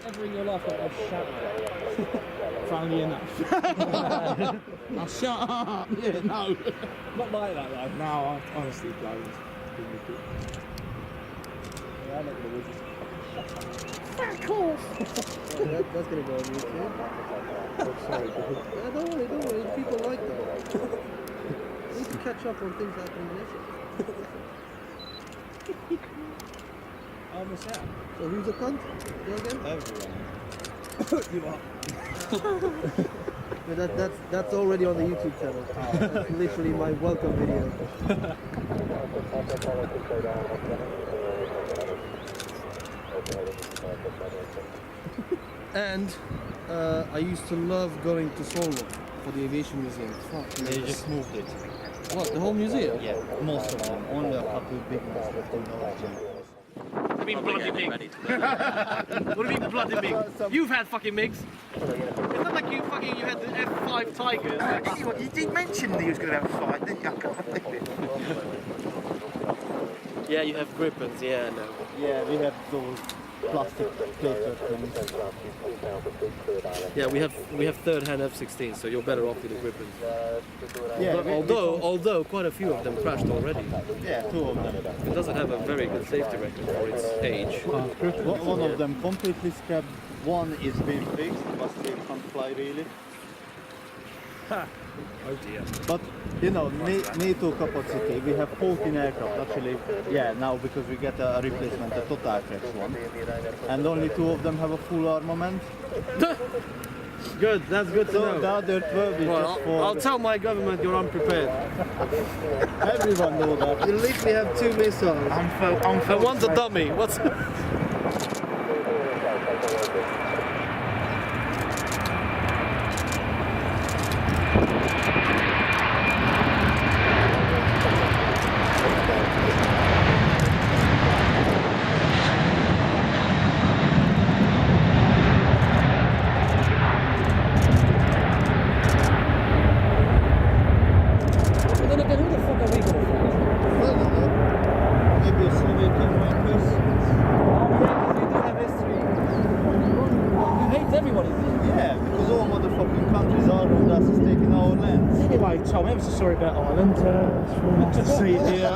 ever in your life got a shout out? Funnily enough. Oh, shut up! Yeah, no. Not like that though. No, I honestly don't. Yeah, I'm not gonna lose this. Fuck off! That's gonna go on YouTube. Sorry, bro. Yeah, don't worry, people like that. We need to catch up on things happening in Asia. I'll miss out. So who's a cunt? Go again? Everyone. You are. Yeah, that's already on the YouTube channel. That's literally my welcome video. And I used to love going to Solo for the Aviation Museum. Fuck, They just moved it. what, the whole museum? Yeah, most of them. Only a couple big ones left in What do you mean bloody MiG? What do you mean bloody MiG? You've had fucking MiGs. It's not like you had the F5 Tigers. You did mention that you was going to have a fight, didn't you? I can't believe it. Yeah, you have Gripens, yeah, no. Yeah, we have those plastic filter things. Yeah, we have third-hand F-16, so you're better off with the Gripens. Yeah, Although quite a few of them crashed already. yeah, two of them. It doesn't have a very good safety record for its age. One of them completely scrapped. One is being fixed, but still can't fly really. Oh dear. But you know, NATO capacity, we have 14 aircraft actually. Yeah, now because we get a replacement, the Totalflex one, and only 2 of them have a full armament. Good, that's good to So know. the other 12 is Well, just for. I'll tell my government you're unprepared. Everyone knows that. You literally have 2 missiles. And one's a dummy. What's... Maybe a Soviet workers. You hate everybody. Yeah, because all motherfucking countries are around us is taking our land. Anyway, Tom, I'm so sorry about Ireland. Good to see you here.